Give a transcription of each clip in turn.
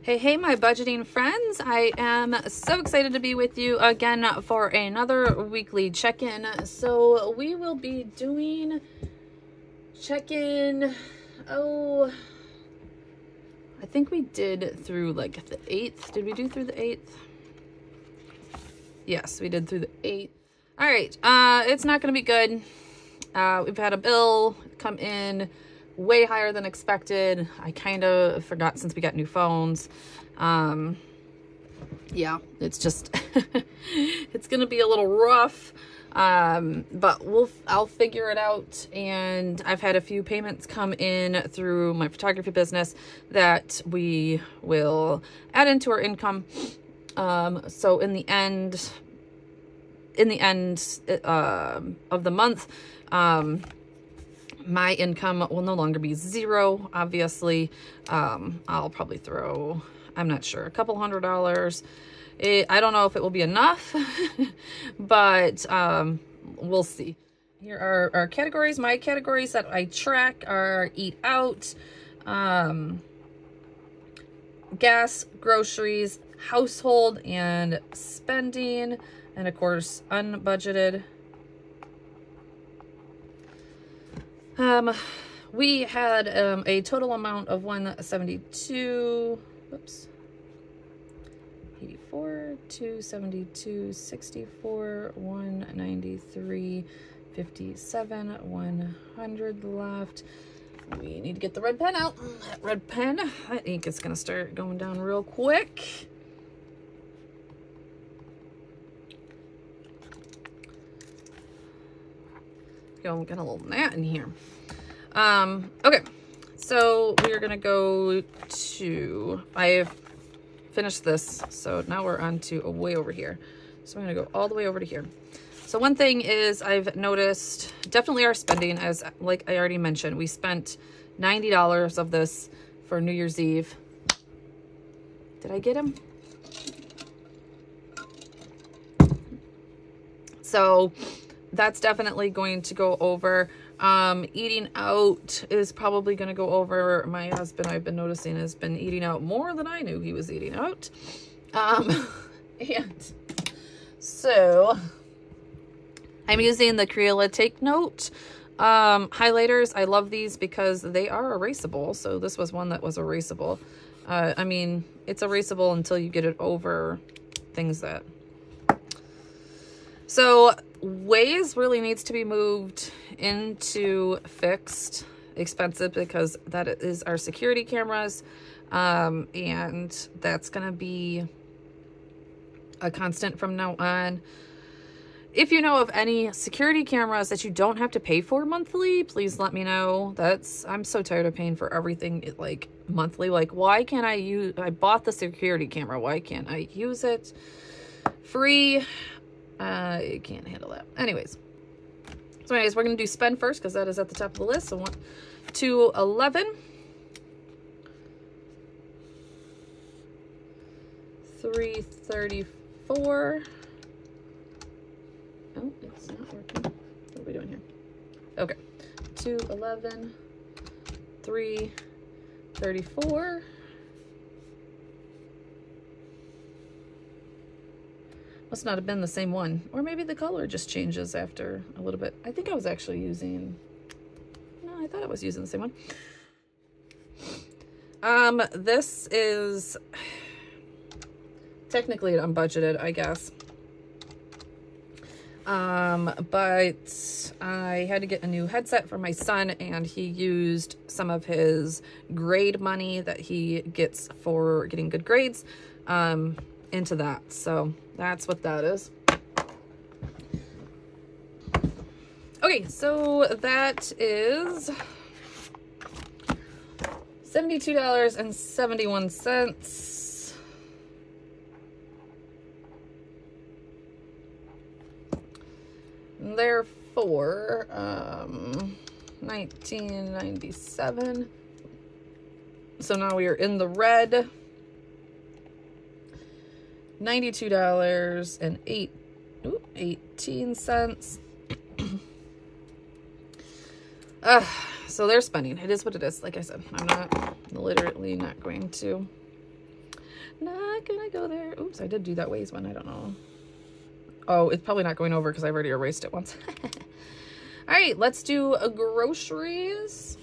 Hey, my budgeting friends. I am so excited to be with you again for another weekly check-in. So we will be doing check-in, I think we did through like the 8th. Did we do through the 8th? Yes, we did through the 8th. All right, it's not going to be good. We've had a bill come in way higher than expected. I kind of forgot since we got new phones. Yeah, it's just, it's going to be a little rough. But I'll figure it out. And I've had a few payments come in through my photography business that we will add into our income. So in the end of the month, my income will no longer be zero, obviously. I'll probably throw, I'm not sure, a couple $100. I don't know if it will be enough, but we'll see. Here are our categories. My categories that I track are eat out, gas, groceries, household, and spending, and of course, unbudgeted. We had a total amount of 172, whoops, 84, 272, 64, 193, 57, 100 left. We need to get the red pen out. That red pen, that ink is going to start going down real quick. Got a little gnat in here. Okay, so we are gonna go to, I've finished this, so now we're on to way over here. So I'm gonna go all the way over to here. So one thing is I've noticed definitely our spending, as like I already mentioned, we spent $90 of this for New Year's Eve. Did I get him? So that's definitely going to go over. Eating out is probably going to go over. My husband, I've been noticing, has been eating out more than I knew he was eating out. And so I'm using the Crayola Take Note highlighters. I love these because they are erasable. So this was one that was erasable. I mean, it's erasable until you get it over things that... So Waze really needs to be moved into fixed, expensive, because that is our security cameras. And that's going to be a constant from now on. If you know of any security cameras that you don't have to pay for monthly, please let me know. I'm so tired of paying for everything like monthly. Like, why can't I bought the security camera. Why can't I use it free? I can't handle that. Anyways, we're going to do spend first because that is at the top of the list. So 1 to 11. 334. Oh, it's not working. What are we doing here? Okay. 211. 334. Must not have been the same one. Or maybe the color just changes after a little bit. I think I was actually using... No, I thought I was using the same one. This is... Technically unbudgeted, I guess. But I had to get a new headset for my son, and he used some of his grade money that he gets for getting good grades, into that. So that's what that is. Okay, so that is $72.71. Therefore, 1997. So now we are in the red. $92.18. So they're spending. It is what it is. Like I said, I'm literally not going to Not gonna go there. Oops, I did do that ways one. I don't know. Oh, it's probably not going over because I've already erased it once. All right, let's do groceries.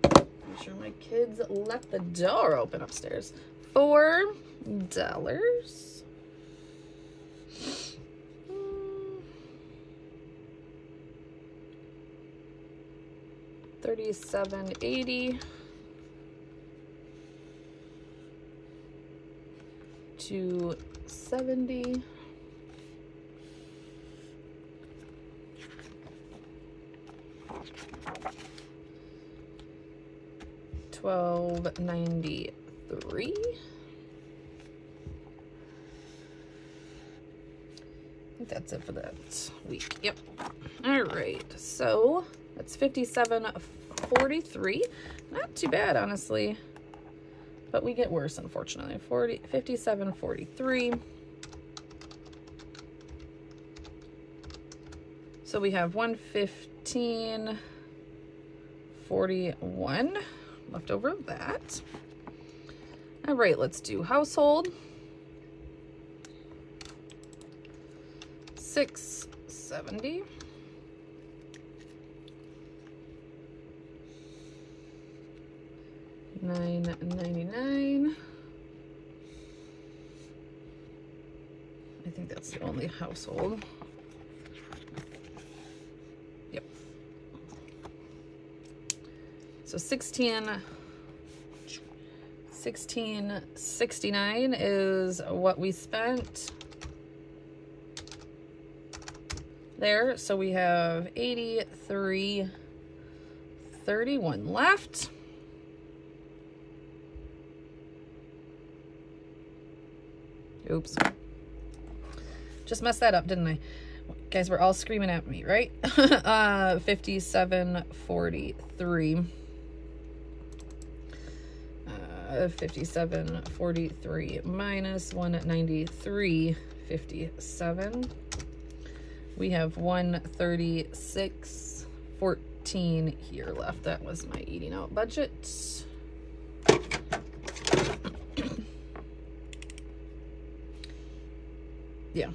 Make sure my kids left the door open upstairs. $4. 37.80 to 70. $12.93. I think that's it for that week. Yep. All right. So that's $57.43. Not too bad, honestly. But we get worse, unfortunately. $57.43. So we have $115.41 left over of that. All right, let's do household. $6.70. $9.99. I think that's the only household. Yep. So $16.69 is what we spent there. So we have $83.31 left. Oops. Just messed that up, didn't I? Guys, we're all screaming at me, right? $57.43. $57.43 minus $193.57. We have $136.14 here left. That was my eating out budget. Yeah.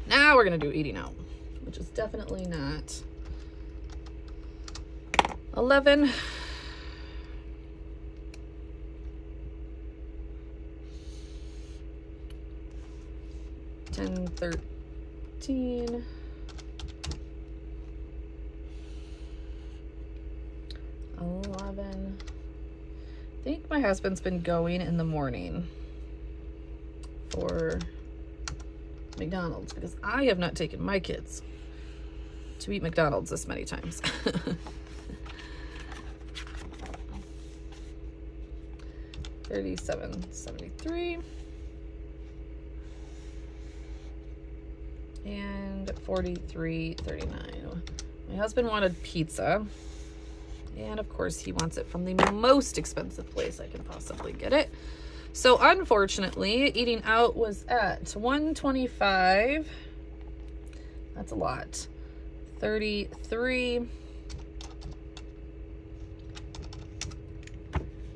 Now we're gonna do eating out, which is definitely not 11. $10, $13. $11. I think my husband's been going in the morning for McDonald's because I have not taken my kids to eat McDonald's this many times. $37.73 and $43.39. My husband wanted pizza. And of course he wants it from the most expensive place I can possibly get it. So unfortunately, eating out was at $125. That's a lot. $33.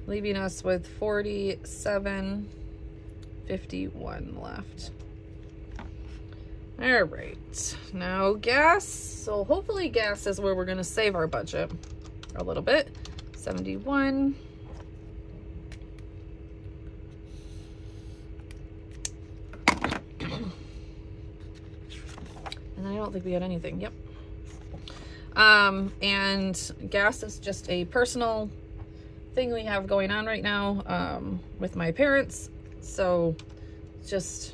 Leaving us with $47.51 left. All right, now gas. So hopefully gas is where we're gonna save our budget a little bit. 71. And I don't think we had anything. Yep. And gas is just a personal thing we have going on right now with my parents. So just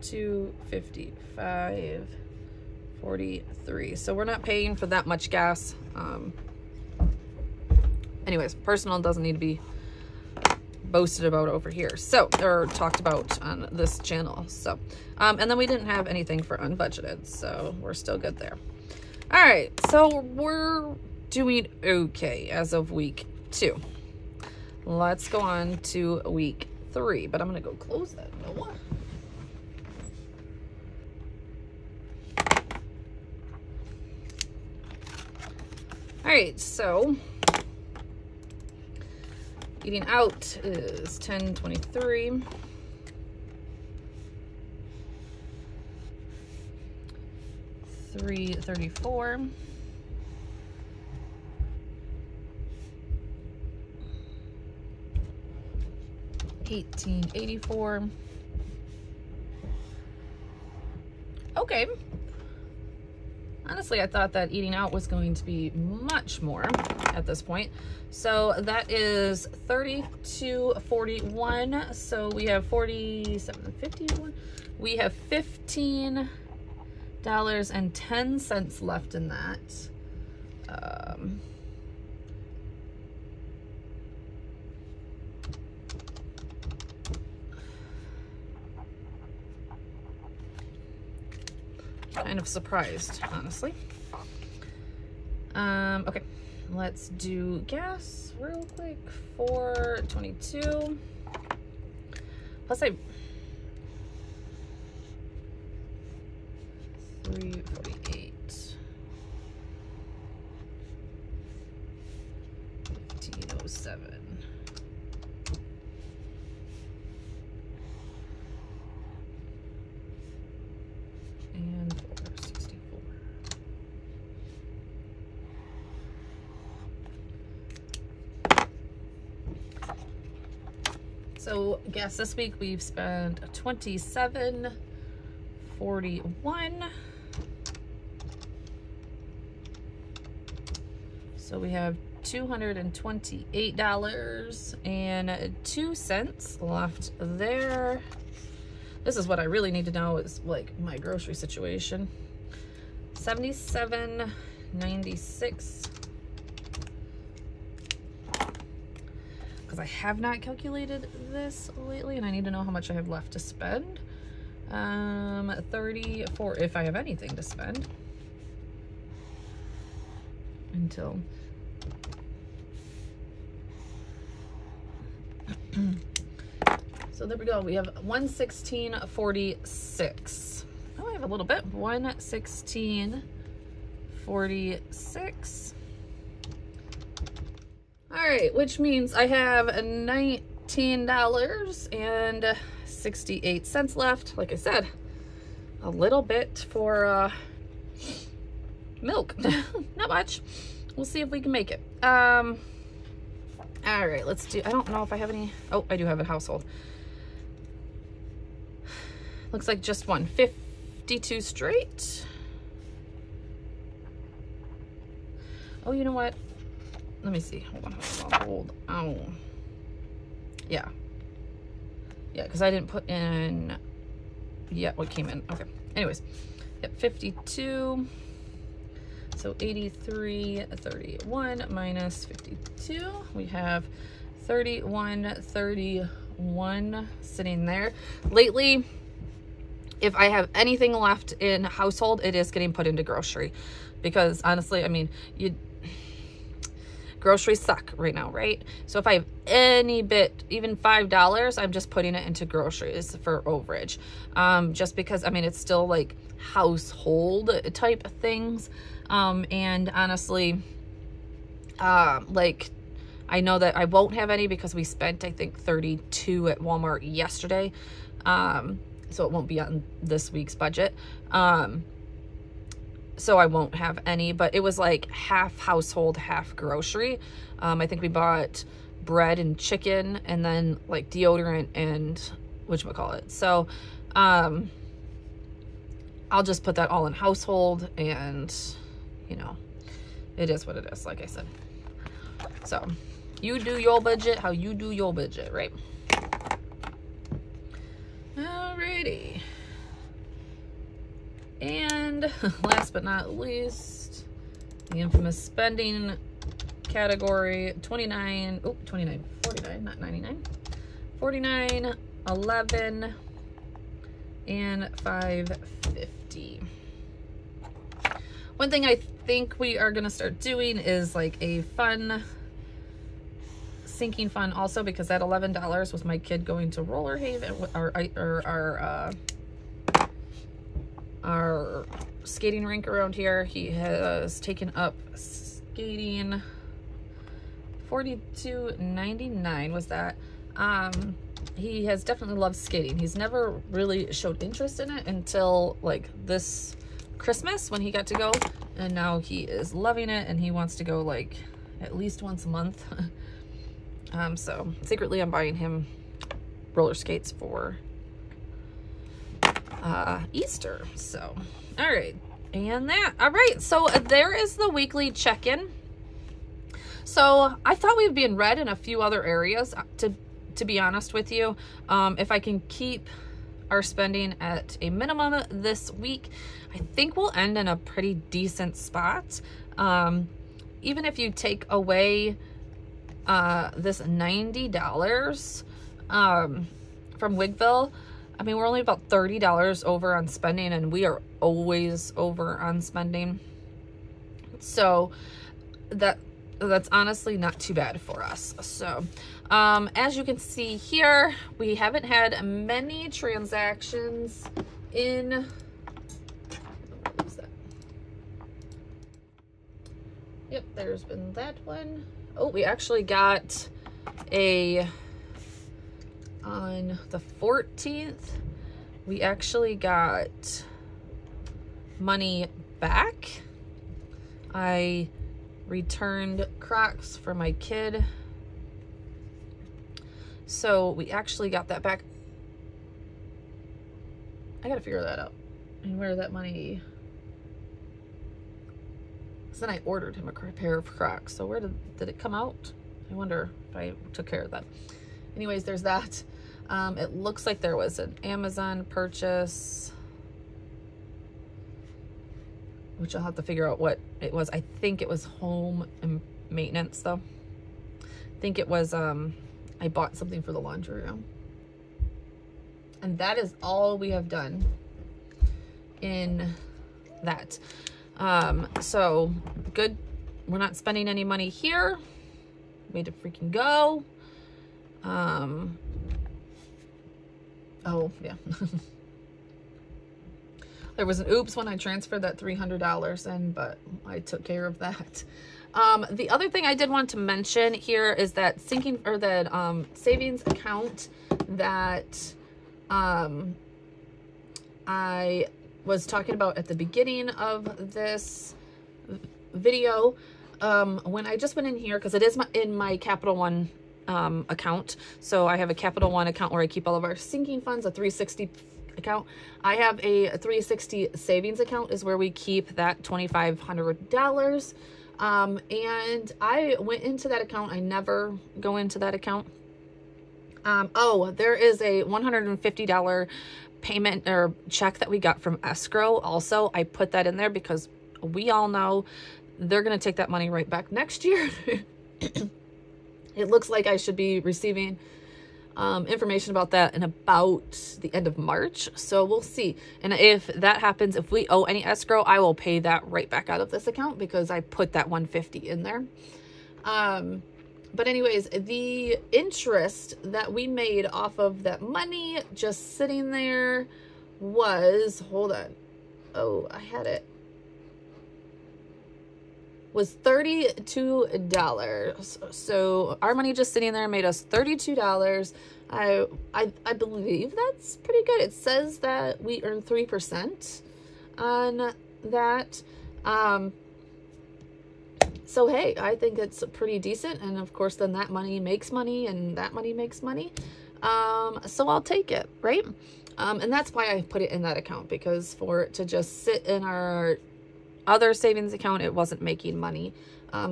$255.43. So we're not paying for that much gas. Anyways, personal doesn't need to be boasted about over here, so, or talked about on this channel. So and then we didn't have anything for unbudgeted, so we're still good there. All right, so we're doing okay as of week 2. Let's go on to week 3, but I'm gonna go close that door. right, so eating out is $10.23. $3.34. $18.84. Okay. Honestly, I thought that eating out was going to be much more at this point. So that is $32.41. So we have $47.51. We have $15.10 left in that. Kind of surprised, honestly. Okay, let's do gas real quick. $4.22. Plus I $3.48. $15.07. And $4.64. So gas this week we've spent $27.41. So we have $228.02 left there. This is what I really need to know, is like my grocery situation. $77.96. Because I have not calculated this lately and I need to know how much I have left to spend. 34 if I have anything to spend until so there we go. We have $116.46. Oh, I have a little bit. $116.46. All right, which means I have $19.68 left. Like I said, a little bit for milk. Not much. We'll see if we can make it. All right, let's do, I don't know if I have any. Oh, I do have a household. Looks like just one. 52 straight. Oh, you know what? Let me see. Hold on. Hold on. Oh. Yeah. Yeah, because I didn't put in yet what came in. Okay. Anyways. Yep, 52. So 83.31 minus 52. We have 31.31 sitting there. Lately, if I have anything left in household, it is getting put into grocery. Because honestly, I mean, groceries suck right now, right? So if I have any bit, even $5, I'm just putting it into groceries for overage. Just because, I mean, it's still like household type things. And honestly, like, I know that I won't have any because we spent, I think, $32 at Walmart yesterday. So it won't be on this week's budget. So I won't have any, but it was like half household, half grocery. I think we bought bread and chicken and then like deodorant and whatchamacallit. So, I'll just put that all in household and, you know, it is what it is, like I said. So you do your budget how you do your budget, right? Alrighty. And last but not least, the infamous spending category, 49, oh, 29, 49, not 99, 49, 11, and $5.50. One thing I think we are going to start doing is like a fun sinking fund also, because that $11 was my kid going to Roller Haven, our skating rink around here. He has taken up skating. $42.99 was that. He has definitely loved skating. He's never really showed interest in it until like this Christmas when he got to go, and now he is loving it and he wants to go like at least once a month. So secretly I'm buying him roller skates for Easter. So all right, and that, all right, so there is the weekly check-in. So I thought we'd be in red in a few other areas, to be honest with you. If I can keep our spending at a minimum this week, I think we'll end in a pretty decent spot. Even if you take away this $90 from Wigville, I mean, we're only about $30 over on spending, and we are always over on spending. So that's honestly not too bad for us. So as you can see here, we haven't had many transactions in, yep, there's been that one. Oh, we actually got on the 14th, we actually got money back. I returned Crocs for my kid, so we actually got that back. I gotta figure that out and where that money, so then I ordered him a pair of Crocs, so where did it come out? I wonder if I took care of that. Anyways, there's that. It looks like there was an Amazon purchase, which I'll have to figure out what it was. I think it was home and maintenance though. I think it was, I bought something for the laundry room. And that is all we have done in that. So good. We're not spending any money here. Way to freaking go. Oh yeah. There was an oops when I transferred that $300 in, but I took care of that. The other thing I did want to mention here is that savings account that I was talking about at the beginning of this video. When I just went in here, because it is in my Capital One account. So I have a Capital One account where I keep all of our sinking funds, a 360 account. I have a 360 savings account is where we keep that $2,500. And I went into that account. I never go into that account. Oh, there is a $150 payment or check that we got from escrow. Also, I put that in there because we all know they're going to take that money right back next year. It looks like I should be receiving information about that in about the end of March. So we'll see. And if that happens, if we owe any escrow, I will pay that right back out of this account because I put that $150 in there. But anyways, the interest that we made off of that money just sitting there was, hold on. Oh, I had it. Was $32. So our money just sitting there made us $32. I believe that's pretty good. It says that we earn 3% on that. So hey, I think it's pretty decent, and of course then that money makes money and that money makes money. So I'll take it, right? And that's why I put it in that account, because for it to just sit in our other savings account, it wasn't making money.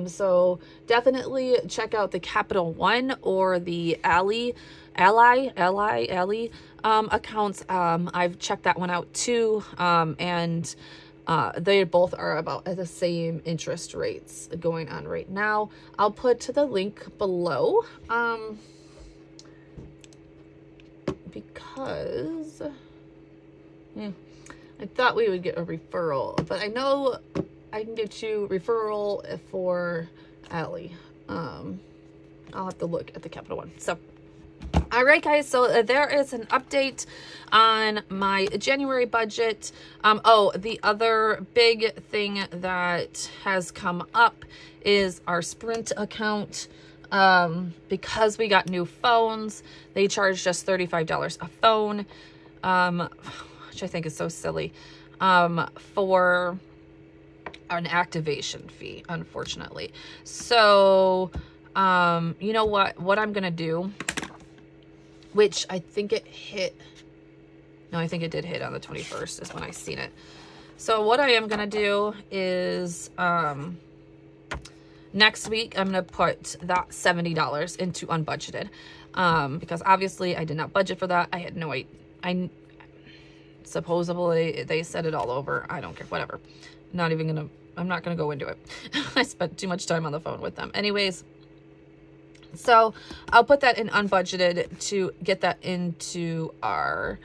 So definitely check out the Capital One or the Ally accounts. I've checked that one out too. And they both are about at the same interest rates going on right now. I'll put the link below, because I thought we would get a referral, but I know I can get you referral for Ally. I'll have to look at the Capital One. So All right, guys, so there is an update on my January budget. Oh, the other big thing that has come up is our Sprint account. Because we got new phones, they charged us $35 a phone, which I think is so silly, for an activation fee, unfortunately. So, you know what I'm going to do, which I think it hit, no, I think it did hit on the 21st is when I seen it. So what I am going to do is, next week, I'm going to put that $70 into unbudgeted, because obviously I did not budget for that. I had no idea. Supposedly they said it all over. I don't care, whatever. I'm not going to go into it. I spent too much time on the phone with them. Anyways, so I'll put that in unbudgeted to get that into our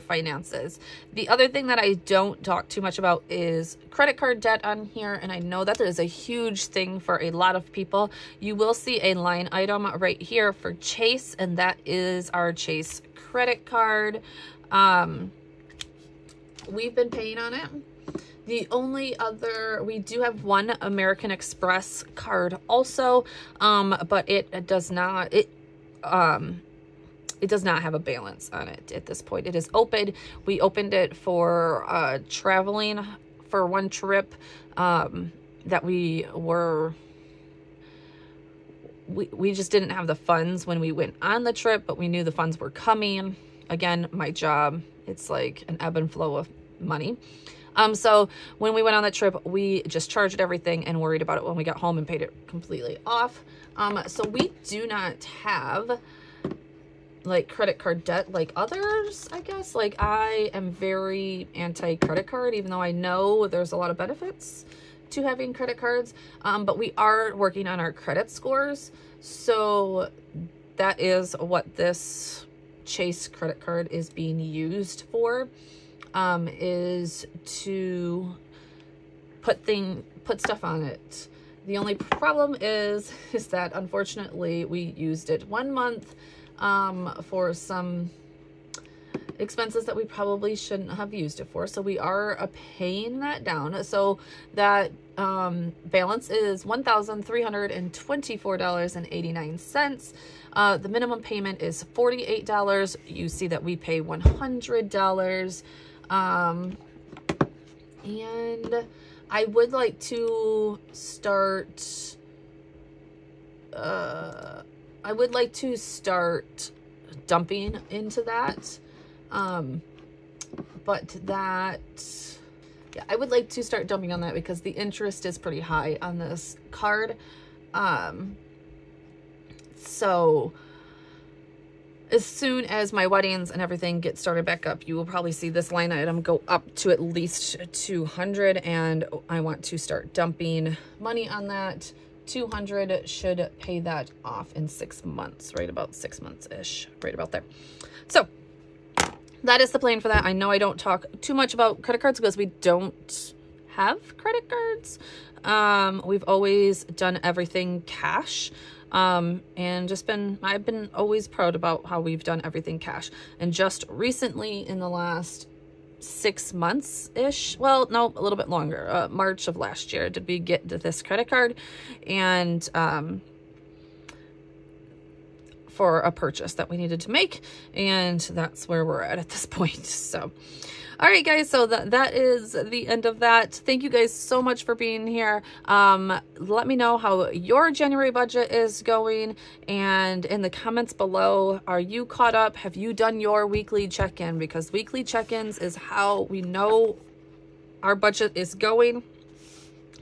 finances. The other thing that I don't talk too much about is credit card debt on here. And I know that is a huge thing for a lot of people. You will see a line item right here for Chase, and that is our Chase credit card. We've been paying on it. The only other, we do have one American Express card also, but it does not have a balance on it at this point. It is open. We opened it for traveling for one trip that we just didn't have the funds when we went on the trip, but we knew the funds were coming. Again, my job, it's like an ebb and flow of money. So when we went on that trip, we just charged everything and worried about it when we got home and paid it completely off. So we do not have like credit card debt like others, I guess. Like, I am very anti credit card, even though I know there's a lot of benefits to having credit cards. But we are working on our credit scores. So that is what this Chase credit card is being used for, is to put stuff on it. The only problem is that unfortunately we used it 1 month for some expenses that we probably shouldn't have used it for. So we are paying that down. So that balance is $1,324.89. The minimum payment is $48. You see that we pay $100. And I would like to start dumping into that. But that, yeah, I would like to start dumping on that because the interest is pretty high on this card. So as soon as my weddings and everything get started back up, you will probably see this line item go up to at least 200, and I want to start dumping money on that. 200 should pay that off in 6 months, right about 6 months-ish, right about there. So that is the plan for that. I know I don't talk too much about credit cards because we don't have credit cards. We've always done everything cash. And I've been always proud about how we've done everything cash. And just recently in the last 6 months-ish, well, no, a little bit longer, March of last year, did we get this credit card, and for a purchase that we needed to make, and that's where we're at this point. So all right, guys, so that is the end of that. Thank you guys so much for being here. Let me know how your January budget is going, and in the comments below, are you caught up? Have you done your weekly check-in? Because weekly check-ins is how we know our budget is going.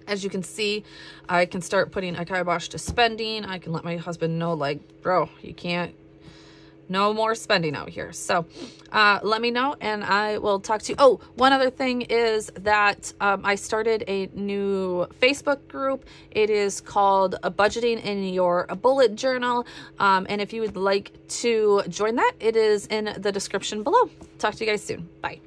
As you can see, I can start putting a kibosh to spending. I can let my husband know, like, bro, you can't, no more spending out here. So let me know and I will talk to you. Oh, one other thing is that I started a new Facebook group. It is called Budgeting in Your Bullet Journal. And if you would like to join that, it is in the description below. Talk to you guys soon. Bye.